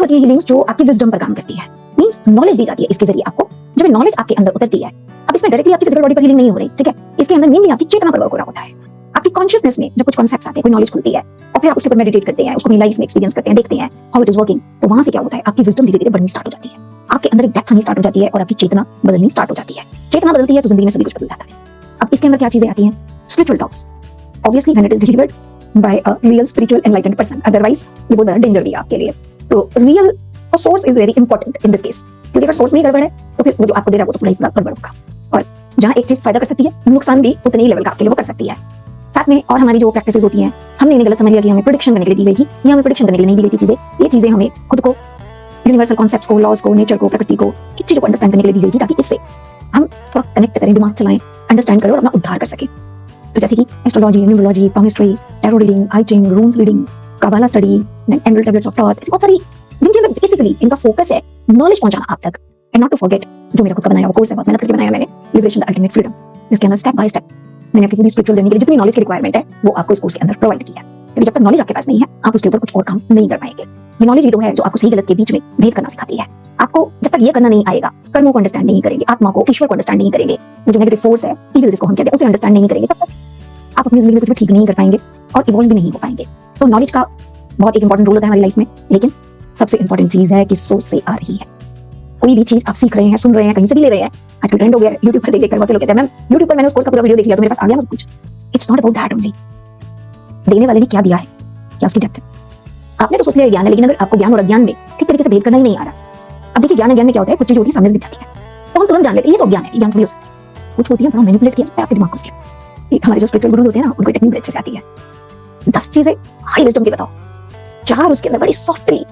होती है हीलिंग्स जो आपकी विजडम पर काम करती है, मींस नॉलेज दी जाती है इसके जरिए आपको। जब ये नॉलेज आपके अंदर उतरती है, अब इसमें डायरेक्टली आपकी फिजिकल बॉडी पर हीलिंग नहीं हो रही, ठीक है, इसके अंदर मेनली आपकी चेतना पर वर्क हो रहा होता है। आपकी कॉन्शियसनेस में जब कुछ कॉन्सेप्ट्स आते हैं, कोई नॉलेज खुलती है और फिर आप उसके ऊपर मेडिटेट करते हैं, उसको अपनी लाइफ में एक्सपीरियंस करते हैं, देखते हैं हाउ इट इज वर्किंग, तो वहां से क्या होता है, आपकी विजडम धीरे धीरे बढ़नी स्टार्ट हो जाती है, आपके अंदर एक डेप्थ आनी स्टार्ट हो जाती है और आपकी चेतना बदलनी स्टार्ट हो जाती है। चेतना बदलती है तो जिंदगी में सभी कुछ बदल जाता है। अब इसके अंदर क्या चीजें आती हैं? Spiritual talks, obviously when it is delivered by a real spiritual enlightened person, otherwise ये बहुत बड़ा डेंजर भी है आपके लिए। तो real source is very important in this case, क्योंकि अगर सोर्स में गड़बड़ है तो फिर वो जो आपको दे रहा है वो तो पूरा ही पूरा गड़बड़ होगा। और जहां एक चीज फायदा कर सकती है, नुकसान भी उतने ही लेवल का आपके लिए वो कर सकती है। साथ में और हमारी जो प्रैक्टिसेस होती हैं, हमने इन्हें गलत समझ लिया कि हमें प्रेडिक्शन करने के लिए दी गई थी, या हमें प्रेडिक्शन करने के लिए नहीं दी गई थी चीजें। ये चीजें हमें खुद को, यूनिवर्सल कॉन्सेप्ट्स को, लॉज को, नेचर को, प्रकृति को, किस चीजों को अंडरस्टैंड करने के लिए दी गई थी, ताकि इससे हम थोड़ा कनेक्ट करें, दिमाग चलाएं, अंडरस्टैंड करें और अपना उद्धार कर सकें। तो जैसे कि astrology, numerology, palmistry, tarot reading, I Ching, runes reading, Kabbalah study, then Emerald Tablets of Thoth, ऐसी बहुत सारी जिनके अंदर बेसिकली इनका फोकस है नॉलेज पहुंचाना आप तक। एंड नॉट टू फॉरगेट, जो मेरा खुद का बनाया हुआ कोर्स है, बहुत मेहनत करके बनाया मैंने, लिबरेशन द अल्टीमेट फ्रीडम, जिसके अंदर स्टेप बाय स्टेप मैंने अपनी पूरी स्पिरिचुअल जर्नी के लिए जितनी नॉलेज की रिक्वायरमेंट है वो आपको इस कोर्स के अंदर प्रोवाइड की है। क्योंकि जब तक नॉलेज आपके पास नहीं है, आप उसके ऊपर कुछ और काम नहीं कर पाएंगे। ये नॉलेज ही तो है जो आपको सही गलत के बीच में भेद करना सिखाती है। आपको जब तक ये करना नहीं आएगा, कर्मों को अंडरस्टैंड नहीं करेंगे, आत्मा को, ईश्वर को अंडरस्टैंड नहीं करेंगे, वो जो नेगेटिव फोर्स है, इविल जिसको हम कहते हैं, उसे अंडरस्टैंड नहीं करेंगे, तब तक आप अपनी जिंदगी में कुछ भी ठीक नहीं कर पाएंगे और इवॉल्व भी नहीं हो पाएंगे। तो नॉलेज का बहुत एक इंपॉर्टेंट रोल होता है हमारी लाइफ में, लेकिन सबसे इंपॉर्टेंट चीज है कि सोर्स से आ रही है। कोई भी चीज आप सीख रहे हैं, सुन रहे हैं, कहीं से भी ले रहे हैं, आजकल ट्रेंड हो गया है, YouTube पर देख कर बहुत से लोग कहते हैं मैम YouTube पर मैंने उस कोर्स का पूरा वीडियो देख लिया तो मेरे पास आ गया सब कुछ। It's not about that only. देने वाले ने क्या दिया है, क्या उसकी डेप्थ है। आपने तो सोच लिया ज्ञान है, लेकिन अगर आपको ज्ञान और अज्ञान में ठीक तरीके से भेद करना ही नहीं आ रहा। अब देखिए ज्ञान में क्या होता है, कुछ चीजें होती है सामने से दिख जाती है तो हम तुरंत जान लेते हैं ये तो ज्ञान है, ज्ञान थोड़ी हो सकता है। कुछ होती है थोड़ा मैनिपुलेट किया जाता है आपके दिमाग को। उसके हमारे जो स्पिरिचुअल गुरुज होते हैं ना, उनको टेक्निक अच्छे से आती है। 10 चीजें हाई विजडम की बताओ, 4 उसके अंदर बड़ी सॉफ्टली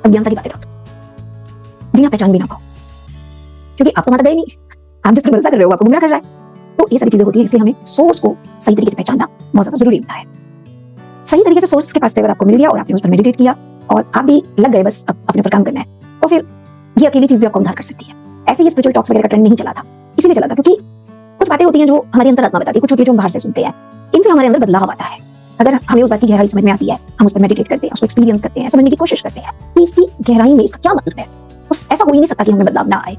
अज्ञानता की बातें डाल दो, जिन्हें आप पहचान भी ना पाओ, क्योंकि आपको वहां तक गए नहीं, आप जिस पर भरोसा कर रहे हो आपको गुमराह कर रहा है। तो ये सारी चीजें होती है, इसलिए हमें सोर्स को सही तरीके से पहचानना बहुत ज्यादा जरूरी होता है। सही तरीके से सोर्स के पास अगर आपको मिल गया और आपने उस पर मेडिटेट किया और आप भी लग गए बस अब अपने पर काम करना है, तो फिर ये अकेली चीज भी आपको उद्धार कर सकती है। ऐसे ही स्पिरिचुअल टॉक्स वगैरह का ट्रेंड नहीं चला था, इसीलिए चला था क्योंकि कुछ बातें होती हैं जो हमारी अंतरात्मा बताती है, कुछ होती है जो हम बाहर से सुनते हैं, इनसे हमारे अंदर बदलाव आता है। अगर हमें उस बात की गहराई समझ में आती है, हम उस पर मेडिटेट करते हैं, उसको एक्सपीरियंस करते हैं, समझने की कोशिश करते हैं कि इसकी गहराई में इसका क्या मतलब है, तो ऐसा हो ही नहीं सकता कि हमें बदलाव ना आए।